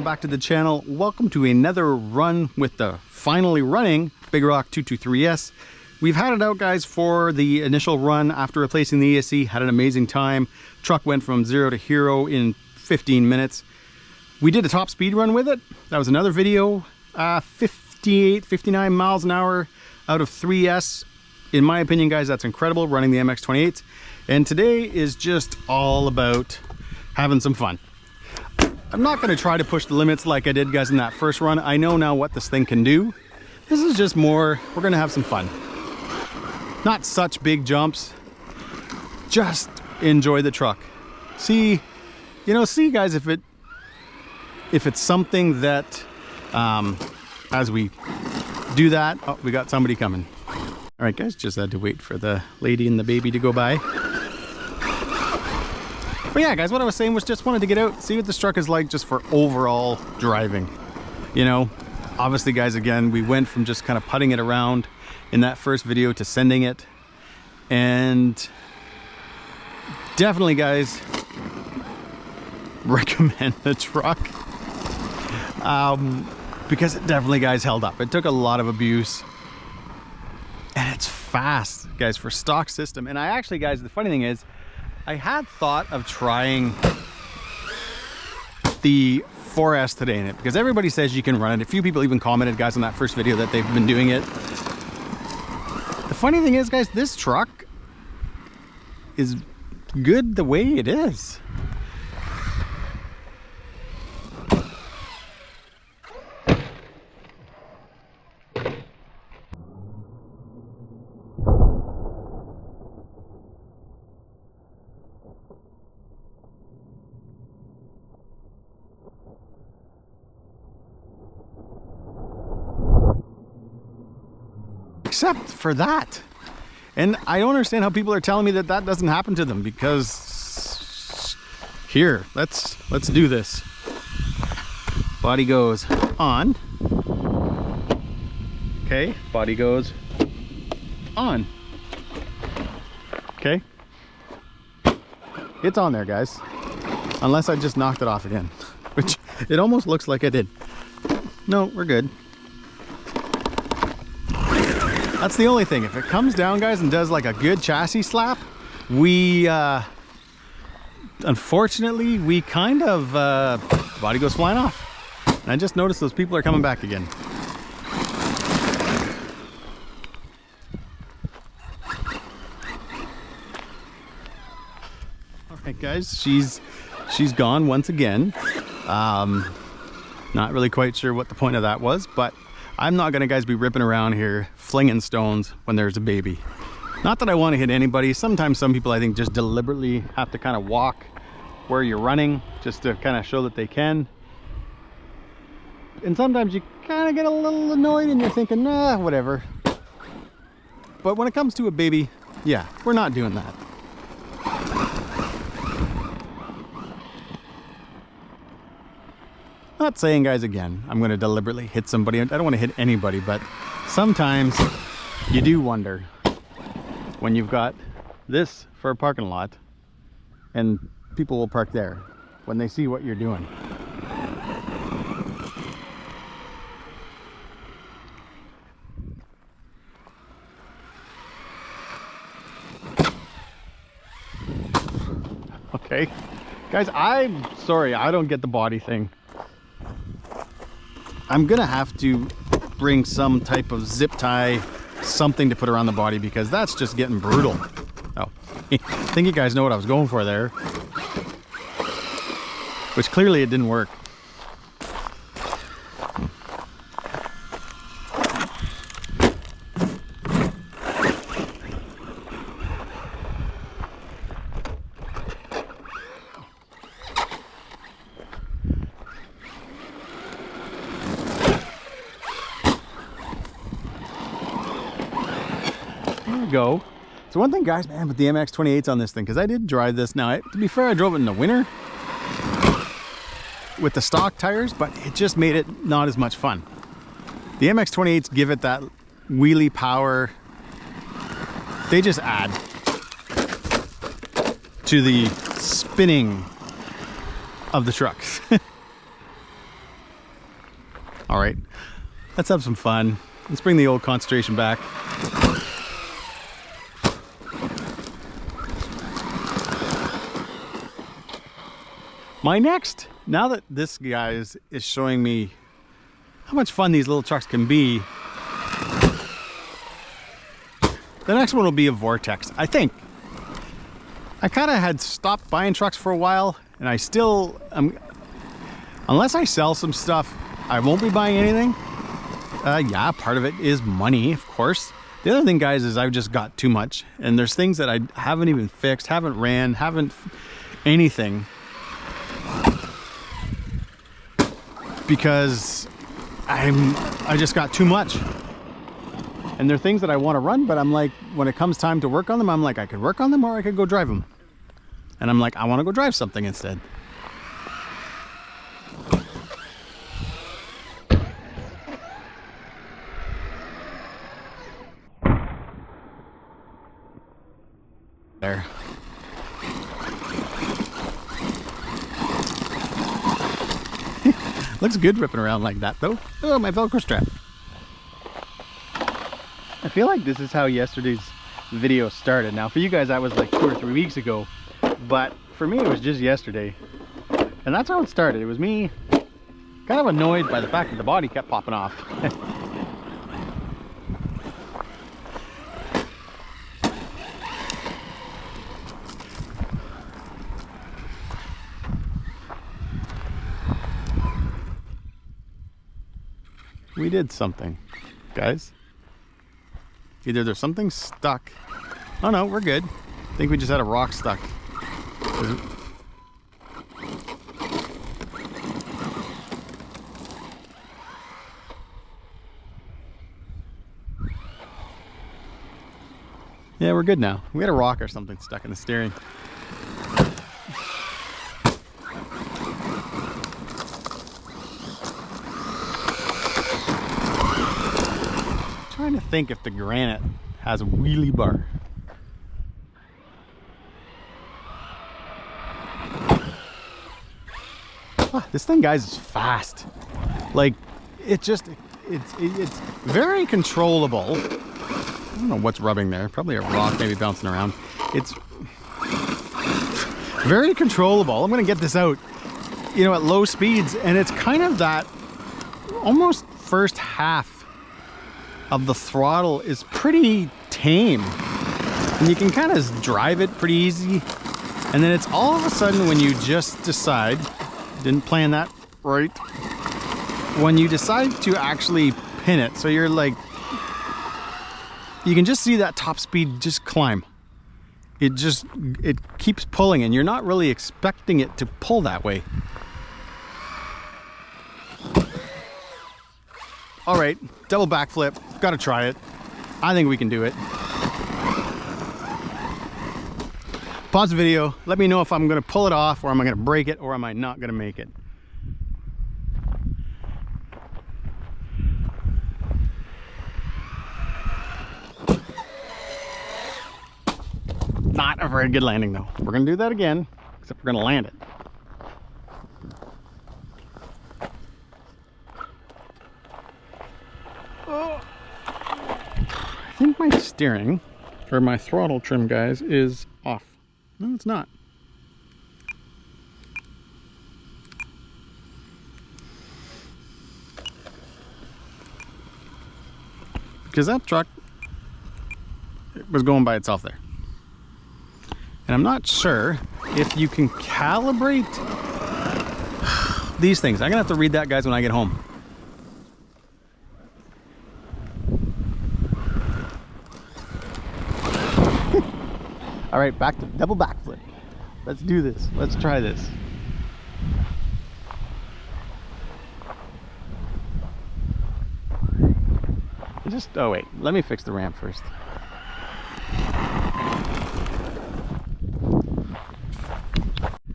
welcome back to the channel. Welcome to another run with the finally running Big Rock 223S. We've had it out, guys, for the initial run after replacing the ESC. Had an amazing time. Truck went from 0 to hero in 15 minutes. We did a top speed run with it. That was another video. 59 miles an hour out of 3S. In my opinion, guys, that's incredible, running the MX-28. And today is just all about having some fun. I'm not going to try to push the limits like I did, guys, in that first run. I know now what this thing can do. This is just more, we're going to have some fun. Not such big jumps. Just enjoy the truck. See guys, if it's something that, as we do that, oh, we got somebody coming. All right, guys, just had to wait for the lady and the baby to go by. But yeah, guys, what I was saying was just wanted to get out, see what this truck is like just for overall driving. You know, obviously, guys, again, we went from just kind of putting it around in that first video to sending it. And definitely, guys, recommend the truck. Because it definitely, guys, held up. It took a lot of abuse. And it's fast, guys, for stock system. And I actually, guys, the funny thing is, I had thought of trying the 4S today in it because everybody says you can run it. A few people even commented, guys, on that first video that they've been doing it. The funny thing is, guys, this truck is good the way it is. Except for that. And I don't understand how people are telling me that that doesn't happen to them, because here, let's do this. Body goes on. Okay, body goes on. Okay. It's on there, guys. Unless I just knocked it off again, which it almost looks like I did. No, we're good. That's the only thing. If it comes down, guys, and does like a good chassis slap, we, unfortunately, we kind of, body goes flying off. And I just noticed those people are coming back again. All right, guys, she's gone once again. Not really quite sure what the point of that was, but I'm not gonna, guys, be ripping around here flinging stones when there's a baby. Not that I want to hit anybody. Sometimes some people, I think, just deliberately have to kind of walk where you're running just to kind of show that they can. And sometimes you kind of get a little annoyed and you're thinking, nah, whatever. But when it comes to a baby, yeah, we're not doing that. Not saying, guys, again, I'm going to deliberately hit somebody. I don't want to hit anybody, but sometimes you do wonder when you've got this for a parking lot and people will park there when they see what you're doing. Okay, guys, I'm sorry, I don't get the body thing. I'm gonna have to bring some type of zip tie, something to put around the body, because that's just getting brutal. Oh, I think you guys know what I was going for there. Which clearly it didn't work. Go. So one thing, guys, man, with the MX-28s on this thing, because I did drive this. Now, to be fair, I drove it in the winter with the stock tires, but it just made it not as much fun. The MX-28s give it that wheelie power. They just add to the spinning of the truck. All right, let's have some fun. Let's bring the old concentration back. My next, now that this guy is showing me how much fun these little trucks can be, the next one will be a Vortex, I think. I kind of had stopped buying trucks for a while, and I still, unless I sell some stuff, I won't be buying anything. Yeah, part of it is money, of course. The other thing, guys, is I've just got too much, and there's things that I haven't even fixed, haven't ran, haven't anything, because I just got too much. And they're things that I want to run, but I'm like, when it comes time to work on them, I'm like, I could work on them or I could go drive them. And I'm like, I want to go drive something instead. There. Looks good ripping around like that though. Oh, my Velcro strap. I feel like this is how yesterday's video started. Now for you guys that was like 2 or 3 weeks ago, but for me it was just yesterday. And that's how it started. It was me kind of annoyed by the fact that the body kept popping off. We did something, guys. Either there's something stuck. Oh no, we're good. I think we just had a rock stuck. Yeah, we're good now. We had a rock or something stuck in the steering. Trying to think if the Granite has a wheelie bar. Ah, this thing, guys, is fast. Like, it's very controllable. I don't know what's rubbing there. Probably a rock maybe bouncing around. It's very controllable. I'm gonna get this out, you know, at low speeds, and it's kind of that almost first half of the throttle is pretty tame, and you can kind of drive it pretty easy. And then it's all of a sudden when you just decide, didn't plan that right, when you decide to actually pin it, so you're like, you can just see that top speed just climb. It keeps pulling, and you're not really expecting it to pull that way. All right, double backflip, gotta try it. I think we can do it. Pause the video, let me know if I'm gonna pull it off, or am I gonna break it, or am I not gonna make it. Not a very good landing though. We're gonna do that again, except we're gonna land it. I think my steering, or my throttle trim, guys, is off. No, it's not. Because that truck was going by itself there. And I'm not sure if you can calibrate these things. I'm gonna have to read that, guys, when I get home. All right, back to double backflip. Let's do this. Let's try this. Oh wait, let me fix the ramp first.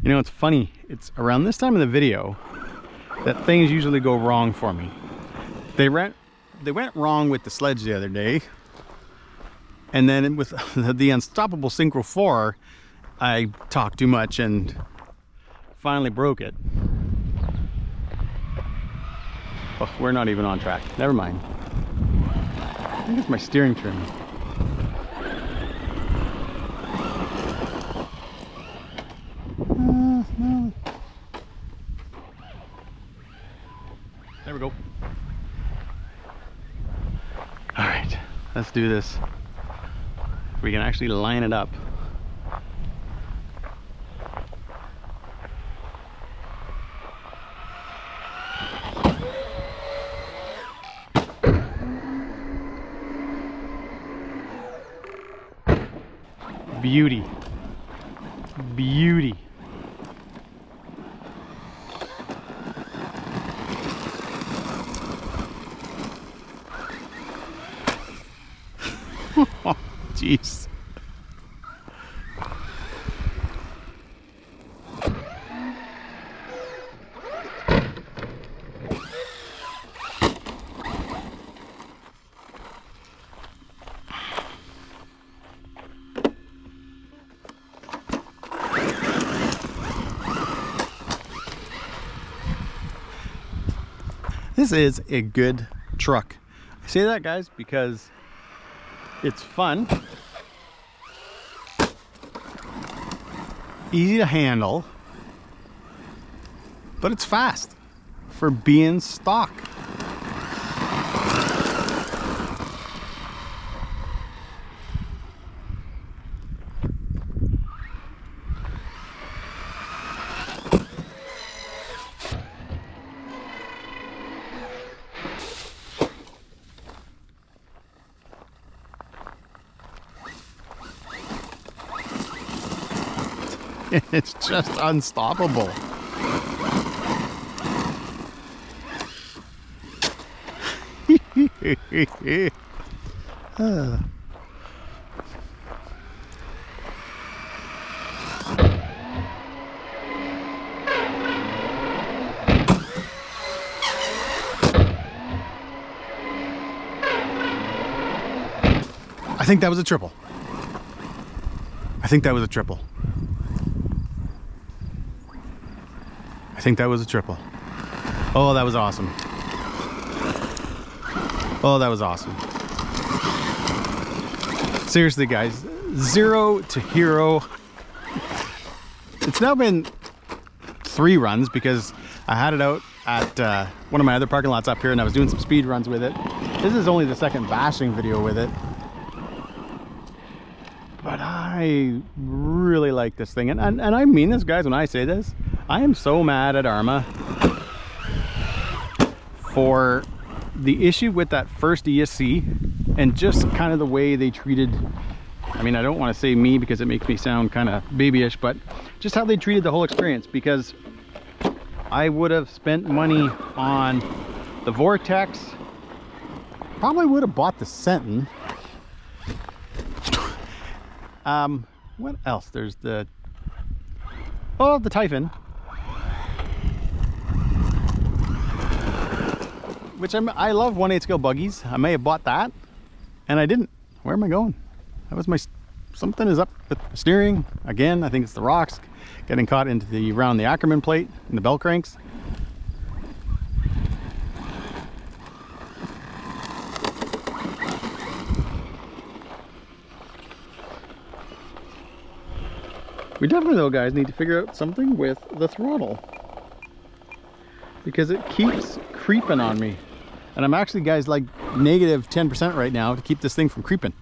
You know, it's funny. It's around this time of the video that things usually go wrong for me. They went wrong with the sledge the other day. And then with the Unstoppable Synchro 4, I talked too much and finally broke it. Oh, we're not even on track. Never mind. I think it's my steering trim. No. There we go. All right, let's do this. We can actually line it up. Beauty. Beauty. Oh, jeez. This is a good truck. I say that, guys, because it's fun, easy to handle, but it's fast for being stock. It's just unstoppable. I think that was a triple. I think that was a triple. I think that was a triple. Oh, that was awesome. Oh, that was awesome. Seriously, guys, 0 to hero. It's now been 3 runs because I had it out at one of my other parking lots up here and I was doing some speed runs with it. This is only the second bashing video with it. But I really like this thing. And I mean this, guys, when I say this. I am so mad at Arrma for the issue with that first ESC and just kind of the way they treated, I mean, I don't want to say me because it makes me sound kind of babyish, but just how they treated the whole experience, because I would have spent money on the Vortex, probably would have bought the Sentin. What else? There's the, oh, the Typhon, which I love 1/8 scale buggies. I may have bought that and I didn't. Where am I going? That was my, something is up with the steering. Again, I think it's the rocks getting caught into the, around the Arrma plate and the bell cranks. We definitely, though, guys, need to figure out something with the throttle, because it keeps creeping on me. And I'm actually, guys, like negative 10% right now to keep this thing from creeping.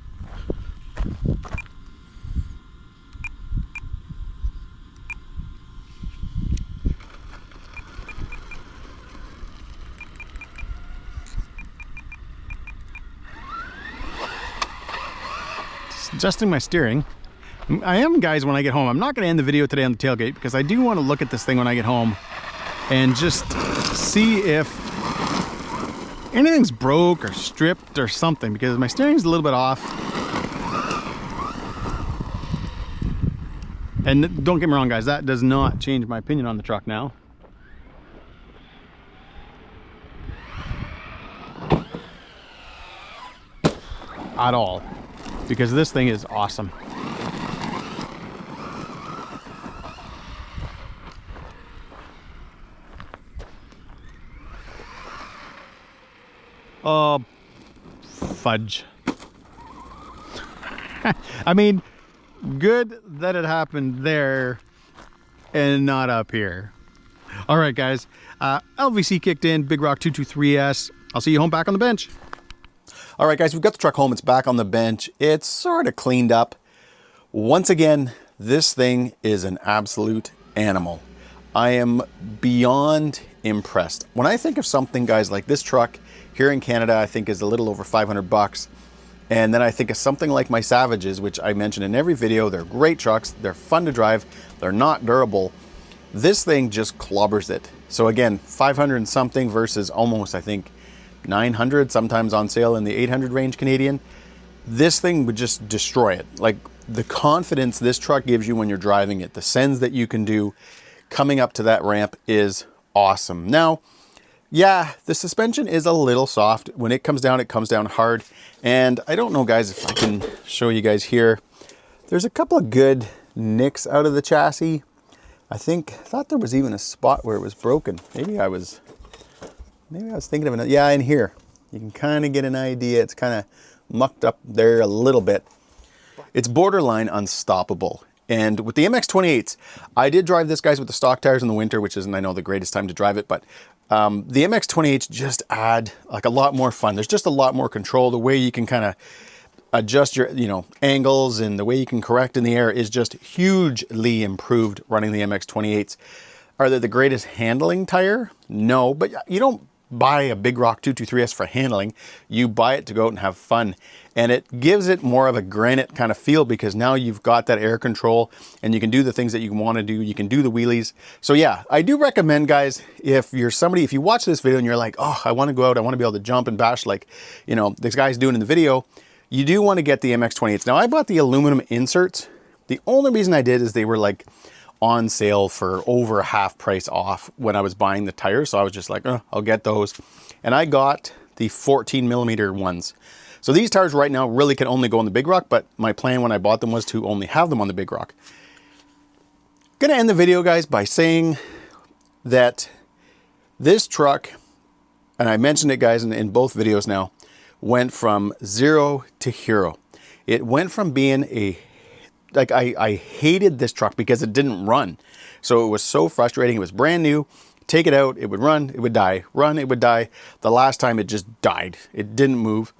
Just adjusting my steering. I am, guys, when I get home. I'm not going to end the video today on the tailgate because I do want to look at this thing when I get home and just see if anything's broke or stripped or something, because my steering's a little bit off. And don't get me wrong, guys, that does not change my opinion on the truck now. At all. Because this thing is awesome. Oh, fudge. I mean, good that it happened there and not up here. All right, guys. LVC kicked in, Big Rock 223S. I'll see you home back on the bench. All right, guys, we've got the truck home. It's back on the bench. It's sort of cleaned up. Once again, this thing is an absolute animal. I am beyond impressed. When I think of something, guys, like this truck here in Canada, I think is a little over 500 bucks. And then I think of something like my Savages, which I mention in every video. They're great trucks. They're fun to drive. They're not durable. This thing just clobbers it. So again, 500 and something versus almost, I think, 900, sometimes on sale in the 800 range Canadian. This thing would just destroy it. Like the confidence this truck gives you when you're driving it, the sends that you can do coming up to that ramp is awesome. Now, yeah, the suspension is a little soft. When it comes down hard. And I don't know, guys, if I can show you guys here. There's a couple of good nicks out of the chassis. I thought there was even a spot where it was broken. Maybe I was thinking of another. Yeah, in here. You can kind of get an idea. It's kind of mucked up there a little bit. It's borderline unstoppable. And with the MX-28s, I did drive this, guys, with the stock tires in the winter, which isn't, I know, the greatest time to drive it, but the MX-28s just add like a lot more fun. There's just a lot more control. The way you can kind of adjust your, angles and the way you can correct in the air is just hugely improved running the MX-28s. Are they the greatest handling tire? No, but you don't buy a Big Rock 223S for handling. You buy it to go out and have fun. And it gives it more of a granite kind of feel because now you've got that air control and you can do the things that you want to do. You can do the wheelies. So yeah, I do recommend, guys, if you're somebody, if you watch this video and you're like, oh, I want to go out, I want to be able to jump and bash like, this guy's doing in the video, you do want to get the MX-28s. Now I bought the aluminum inserts. The only reason I did is they were like on sale for over half price off when I was buying the tires. So I was just like, oh, I'll get those. And I got the 14 millimeter ones. So these tires right now really can only go on the Big Rock, but my plan when I bought them was to only have them on the Big Rock. Gonna end the video, guys, by saying that this truck, and I mentioned it, guys, in both videos now, went from zero to hero. It went from being I hated this truck because it didn't run. So it was so frustrating. It was brand new. Take it out, it would run, it would die. Run, it would die. The last time it just died. It didn't move.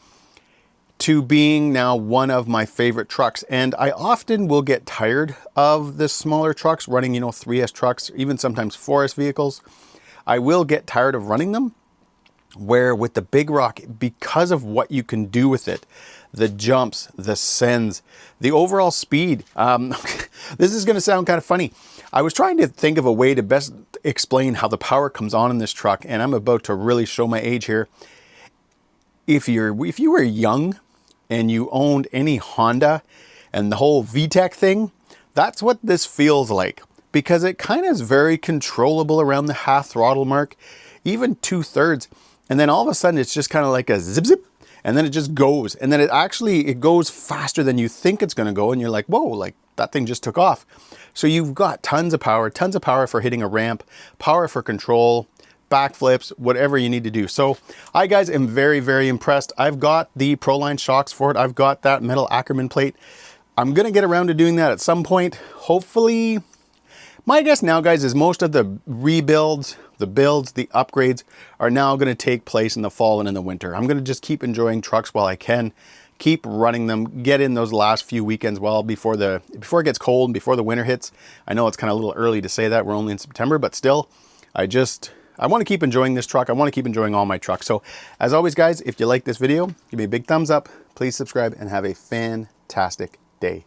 To being now one of my favorite trucks. And I often will get tired of the smaller trucks running, 3S trucks, even sometimes 4S vehicles. I will get tired of running them. Where with the Big Rock, because of what you can do with it, the jumps, the sends, the overall speed. This is going to sound kind of funny. I was trying to think of a way to best explain how the power comes on in this truck, and I'm about to really show my age here. If you were young and you owned any Honda and the whole VTEC thing, that's what this feels like, because it kind of is very controllable around the half throttle mark, even 2/3. And then all of a sudden it's just kind of like a zip zip, and then it just goes. And then it goes faster than you think it's gonna go. And you're like, whoa, like that thing just took off. So you've got tons of power for hitting a ramp, power for control, backflips, whatever you need to do. So I, guys, am very, very impressed. I've got the Proline shocks for it. I've got that metal Arrma plate. I'm gonna get around to doing that at some point. Hopefully, my guess now, guys, is most of the rebuilds, the builds, the upgrades are now going to take place in the fall and in the winter. I'm going to just keep enjoying trucks while I can, keep running them, get in those last few weekends before it gets cold and before the winter hits. I know it's kind of a little early to say that. We're only in September, but still, I want to keep enjoying this truck. I want to keep enjoying all my trucks. So as always, guys, if you like this video, give me a big thumbs up, please subscribe, and have a fantastic day.